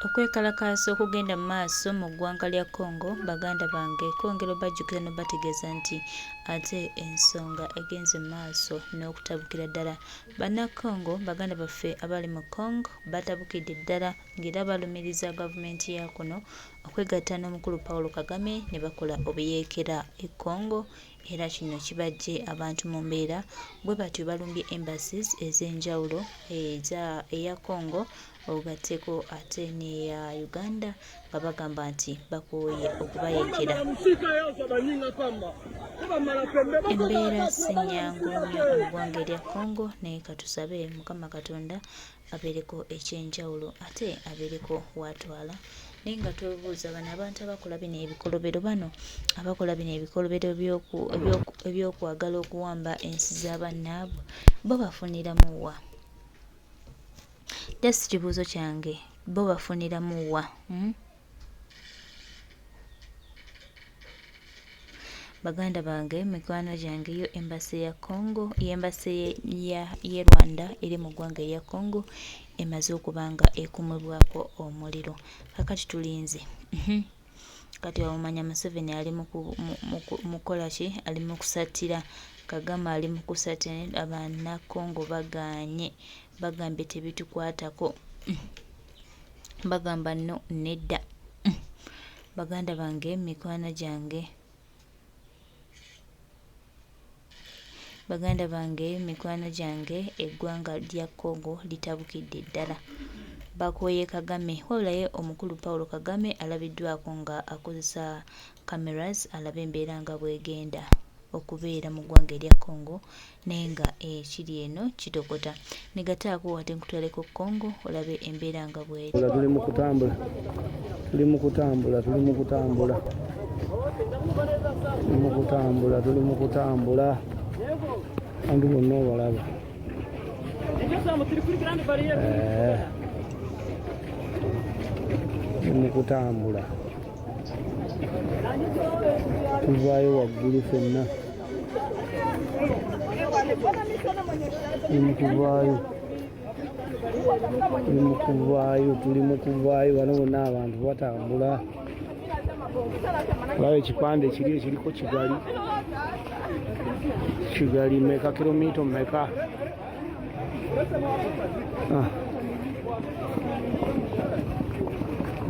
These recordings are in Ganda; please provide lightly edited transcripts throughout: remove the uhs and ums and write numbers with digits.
Okwekalakaasa okugenda mu maaso mu ggwanga lya Congo baganda bange kwongera obajjukira n'obategeeza nti ate ensonga egenze mu maaso n'okutabukira ddala. Bannakongo baganda baffe abali mu Congo batabukidde ddala ng'era balumiriza gavumenti ya kuno okwegatta n'omukulu Paul Kagame ne bakola obuyeekera e Congo era kino kibajje abantu mu mbeera bwe batyo balumbye embassies ez'enjawulo eya Congo ogatteko ate n'eya Uganda nga bagamba nti bakooye okubayeekera. Embeera si nnyangu nnyo mu ggwanga erya Congo naye katusabe Mukama Katonda abeereko ekyenjawulo ate abeereko w'atwala. Naye nga tobuuza bano abantu abakola bino ebikolobero ebyokwagala okuwamba ensi za bannaabwe bo bafuniramu wa? That's kibuuzo kyange, bo bafuniramu wa? Baganda bange mikwano gyange yo embasi ya Congo y'embasi y'e Rwanda eri mu ggwanga erya Congo emaze okuba nga ekumibwako omuliro. Kakati tulinze kati omanya Museveni ali mu kukola ki? Ali mu kusattira Kagame, ali mu kusattira Abannakongo bagaanye bagambye tebitukwatako bagamba no nedda. Baganda bange mikwano gyange eggwanga lya Congo litabukidde ddala. Bakooye Kagame wabulaye omukulu Paul Kagame alabiddwako nga akozesa cameras alabe embeera nga bw'egenda okubeera mu ggwanga erya Congo naye nga ekiri eno kitokota. Negattaako wate nkutwaleko Congo olabe embeera nga bw'eri. Tuli mu kutambula andu bonna obalaba. Mu kutambula tuvaayo waggulu ffenna, tuli mu kuvaayo wano bonna abantu batambula. Olaba ekipande kiri ekiriko Kigali meka kilomita meka?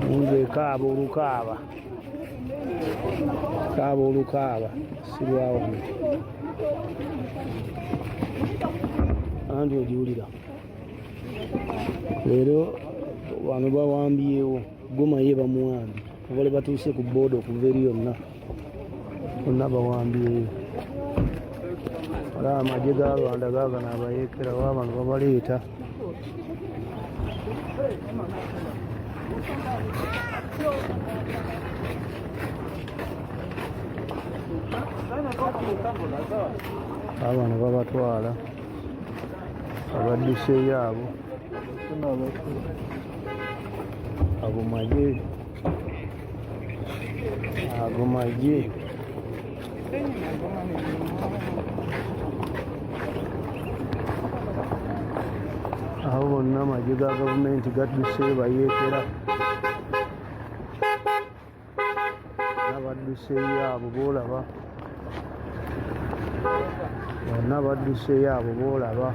Mungu ekaaba olukaaba sirwawo andi ogiwulira. Leero wano bawambyewo Goma ye bamuwambye obale batuuse ku booda okuva eri yonna bawambyeyo. Olaba amagye ga Rwanda gaagano abayeekera wabano babaleeta. Abano babatwala abadduseeyo abo magye abo bonna amagye ga gavumenti gadduseeyo bayeekera. Badduseeyo abo boolaba, bonna badduseeyo abo boolaba,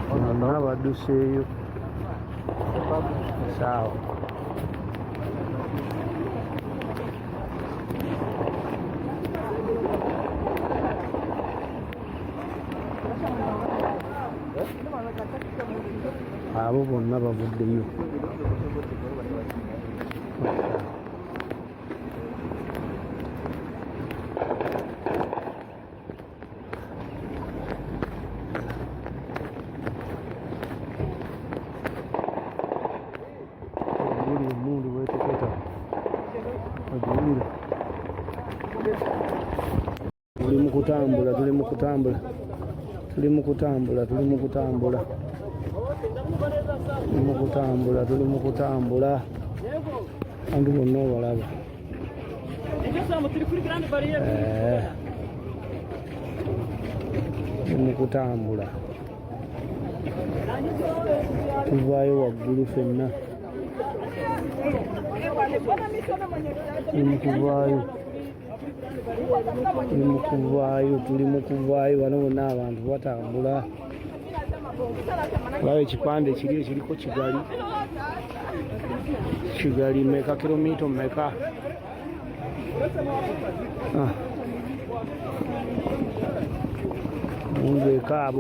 bonna badduseeyo saawa. Abo bonna bavuddeyo. Omundu weteketa ogiwulira. Tuli mu kutambula andu bonna obalaba. mu kutambula tuvaayo waggulu ffenna tuli mu kuvaayo wano wonna abantu batambula olaba ekipande kiri ekiriko kigali meka kilomita meka mungu ekaaba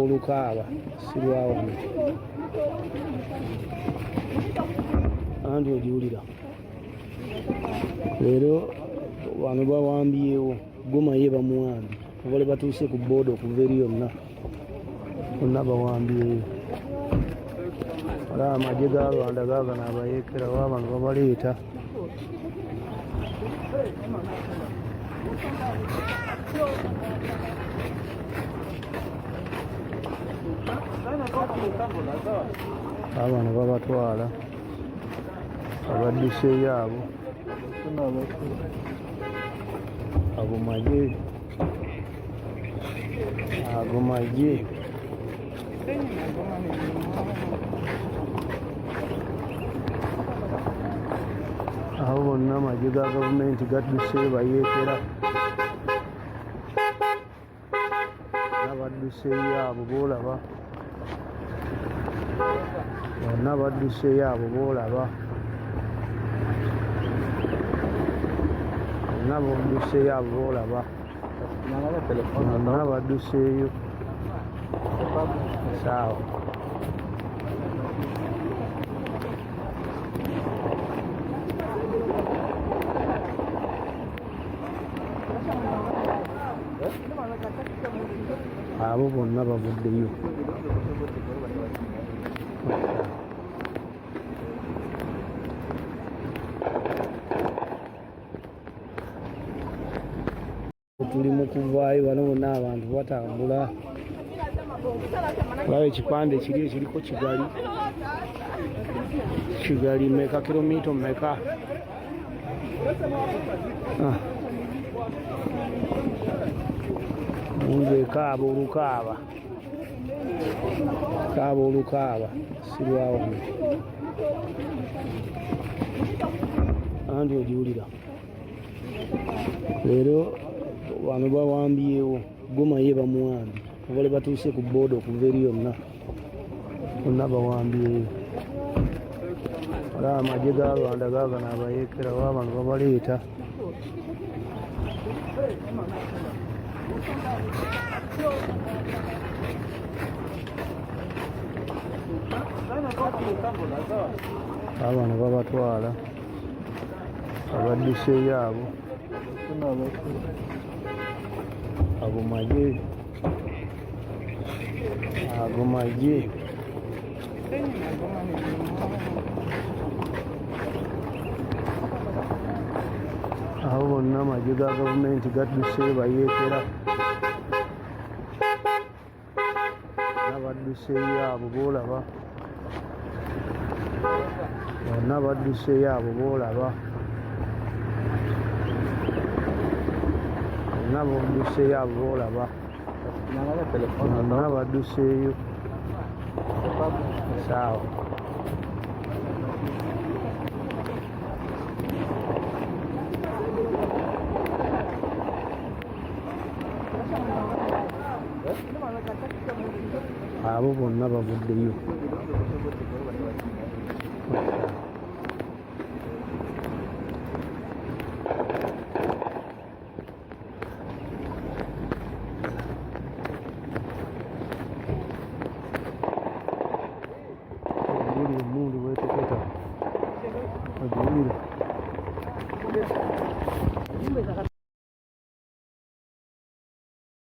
olukaaba sirwawano anti ogiwulira leero wano bawambyewo goma ye bamuwambye obale batuuse ku booda okuva eri yonna bawambyeyo olaba amagye ga Rwanda gaagano abayeekerawo abantu babaleeta abano babatwala abadduseeyo abo magye aho bonna amagye ga gavumenti gadduseeyo bayeekera n'abadduseeyo abo boolaba bonna badduseeyo abo boolaba bonna badduseeyo abo boolaba bonna badduseeyo saawa abo bonna bavuddeyo tuli mu kuvaayo wano wonna abantu batambula olaba ekipande kiri ekiriko kigali meka kilomita meka mungu ekaaba olukaaba sirwawano anti ogiwulira leero wano bawambyewo goma ye bamuwambye obale batuuse ku booda okuva eri yonna bawambyeyo olaba amagye ga Rwanda gaagano abayeekerawo abantu babaleeta abano babatwala abadduseeyo abo magye aho bonna amagye ga gavumenti gadduseeyo bayeekera n'abadduseeyo abo boolaba bonna badduseeyo abo boolaba bonna badduseeyo abo boolaba bonna badduseeyo saawa abo bonna bavuddeyo